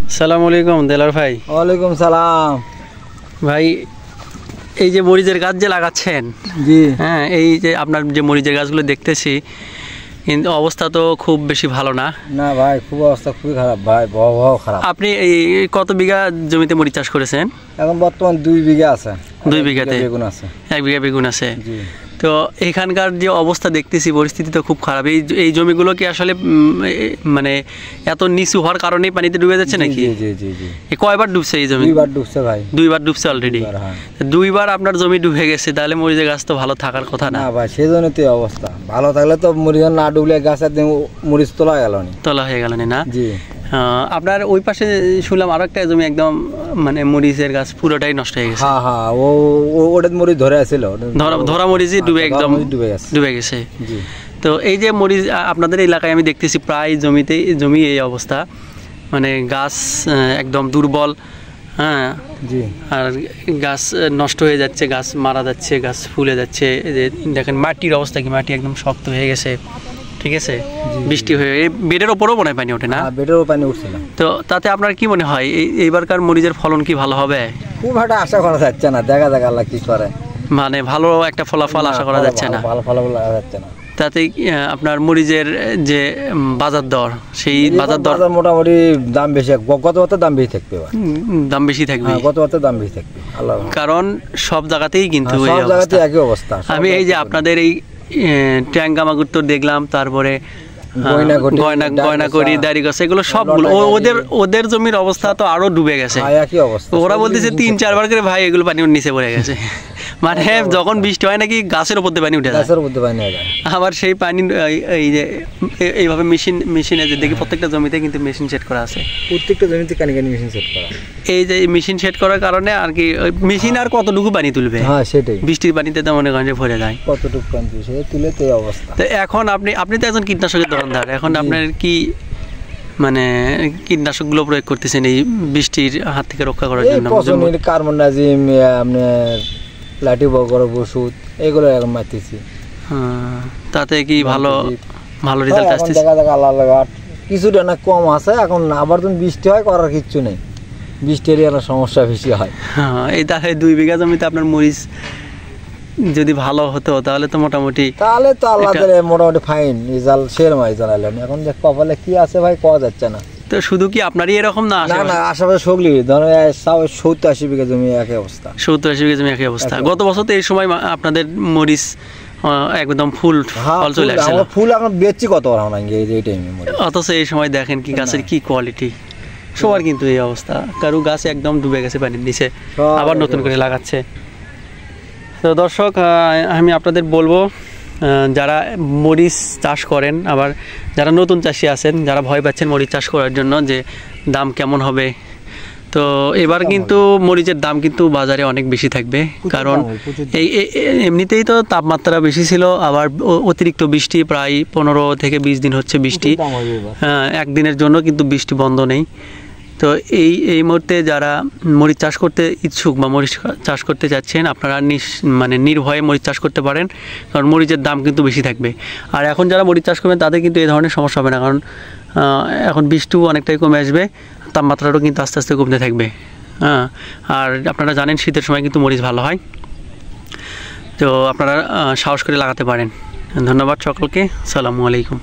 আসসালামু আলাইকুম দেলার ভাই। ওয়ালাইকুম সালাম ভাই, এই যে মরিচের গাছ যে লাগাচ্ছেন, জি হ্যাঁ, এই যে আপনার যে মরিচের গাছগুলো দেখতেছি, কিন্তু অবস্থা তো খুব বেশি ভালো না। না ভাই, খুব অবস্থা খুবই খারাপ ভাই, বড় খারাপ। আপনি এই কত বিঘা জমিতে মরিচ চাষ করেছেন? এখন বর্তমান 2 বিঘা আছে। 2 বিঘাতে বেগুন আছে। 1 বিঘা বেগুন আছে। জি। তো এখানকার যে অবস্থা দেখতেছি, পরিস্থিতি তো খুব খারাপ। এই জমিগুলো কি আসলে মানে এত নিচু হওয়ার কারণেই পানিতে ডুবে যাচ্ছে নাকি? জি জি জি। কয়বার ডুবছে এই জমি? 2বার ডুবছে ভাই। 2বার ডুবছে অলরেডি। 2বার আপনার জমি ডুবে গেছে, তাহলে মরিচের গাছ তো ভালো থাকার কথা না। না ভাই, সেজন্যই তো অবস্থা। ভালো থাকলে তো মরিচ না ডুবলে গাছের মরিচ তোলা গেল না। তোলা হয়ে গেল না। জি। আপনার ওই পাশে শুনলাম আরো একটা জমি একদম মানে মরিচের গাছ পুরোটাই নষ্ট হয়ে গেছে। হ্যাঁ হ্যাঁ, ওটা মরিচ ধরে আছিল। ধরা মরিচই ডুবে একদম ডুবে গেছে। জি। তো এই যে মরিচ আপনাদের এলাকায় আমি দেখতেছি প্রায় জমি এই অবস্থা, মানে গাছ একদম দুর্বল। হ্যাঁ। জি। আর গাছ নষ্ট হয়ে যাচ্ছে, গাছ মারা যাচ্ছে, গাছ ফুলে যাচ্ছে। যে দেখেন মাটির অবস্থা কি, মাটি একদম শক্ত হয়ে গেছে। ঠিক আছে, বৃষ্টি হয়ে বেডের ওপরও মনে হয় পানি ওঠে না? বেডেরও পানি উঠছে না। তো তাতে আপনার কি মনে হয় এইবারকার মরিচের ফলন কি ভালো হবে? খুব একটা আশা করা যাচ্ছে না, দেখা যাক আল্লাহ কি করে। মানে ভালো একটা ফলাফল আশা করা যাচ্ছে না? ভালো ফলাফল আশা যাচ্ছে না। তাতে আপনার মরিচের যে বাজার দর, সেই বাজার দর মোটামুটি দাম বেশি, গত বছর দাম বেশি থাকবে। দাম বেশি থাকবে? গত বছর দাম বেশি থাকবে আল্লাহ, কারণ সব জায়গাতেই কিন্তু সব জায়গাতে একই অবস্থা। আমি এই যে আপনাদের এই ট্যাঙ্গামাগুর তো দেখলাম, তারপরে গয়নাকড়ি, দাড়িগাছ, এগুলো সবগুলো ওদের জমির অবস্থা তো আরো ডুবে গেছে। ওরা বলতেছে 3-4 বার করে ভাই এগুলো পানি নিচে পড়ে গেছে। মানে যখন বৃষ্টি হয় নাকি গাছের উপর দিয়ে পানি উঠে যায়। আবার সেই পানি এই যে এইভাবে মেশিনে যে দেখি প্রত্যেকটা জমিতে কিন্তু মেশিন সেট করা আছে। প্রত্যেকটা জমিতে কানি মেশিন সেট করা। এই যে মেশিন সেট করার কারণে আর কি মেশিন আর কতটুকু পানি তুলবে? হ্যাঁ, সেটাই। বৃষ্টির পানিতে তো মনে করেন যে ভরে যায়। কতটুকু পানি তুলে তো এই অবস্থা। তো এখন আপনি তো একজন কীটনাশকের দোকানদার, এখন আপনার কি মানে কীটনাশকগুলো প্রয়োগ করতেছেন এই বৃষ্টির হাত থেকে রক্ষা করার জন্য? কার্বনডাজিম, আপনার লাঠি বগর ওষুধ, এগুলো এখন মারতেছি। তাতে কি ভালো রেজাল্ট আসছে? কিছুটা না কম আছে এখন। আবার যখন বৃষ্টি হয় করার কিচ্ছু নেই, বৃষ্টির সমস্যা বেশি হয়। এই তাহলে 2 বিঘা জমিতে আপনার মরিচ যদি ভালো হতো তাহলে তো মোটামুটি আল্লাহ মোটামুটি ফাইন রেজাল্ট সেরকম জানালেন। এখন যে কপালে কি আছে ভাই পাওয়া যাচ্ছে না। তো শুধু কি আপনারই এরকম না? না, আশেপাশে সবলি ধরো 70-80 বিঘা জমি একই অবস্থা। 70-80 বিঘা জমি একই অবস্থা। গত বছর তো এই সময় আপনাদের মরিচ একদম ফুল ফল চলে আসছিল। ফুল এখন বেচছি কত এই টাইমে। অথচ এই সময় দেখেন কি গাছের কি কোয়ালিটি। সবার কিন্তু এই অবস্থা, কারো গাছ একদম ডুবে গেছে পানির নিচে, আবার নতুন করে লাগাচ্ছে। তো দর্শক, আমি আপনাদের বলবো, যারা মরিচ চাষ করেন, আবার যারা নতুন চাষি আছেন, যারা ভয় পাচ্ছেন মরিচ চাষ করার জন্য যে দাম কেমন হবে, তো এবার কিন্তু মরিচের দাম কিন্তু বাজারে অনেক বেশি থাকবে। কারণ এমনিতেই তো তাপমাত্রা বেশি ছিল, আবার অতিরিক্ত বৃষ্টি, প্রায় 15 থেকে 20 দিন হচ্ছে বৃষ্টি। হ্যাঁ, একদিনের জন্য কিন্তু বৃষ্টি বন্ধ নেই। তো এই মুহূর্তে যারা মরিচ চাষ করতে ইচ্ছুক বা মরিচ চাষ করতে চাচ্ছেন, আপনারা মানে নির্ভয়ে মরিচ চাষ করতে পারেন, কারণ মরিচের দাম কিন্তু বেশি থাকবে। আর এখন যারা মরিচ চাষ করবেন তাদের কিন্তু এই ধরনের সমস্যা হবে না, কারণ এখন বৃষ্টিও অনেকটাই কমে আসবে, তাপমাত্রাটাও কিন্তু আস্তে আস্তে কমতে থাকবে। হ্যাঁ, আর আপনারা জানেন শীতের সময় কিন্তু মরিচ ভালো হয়। তো আপনারা সাহস করে লাগাতে পারেন। ধন্যবাদ সকলকে। আসসালামু আলাইকুম।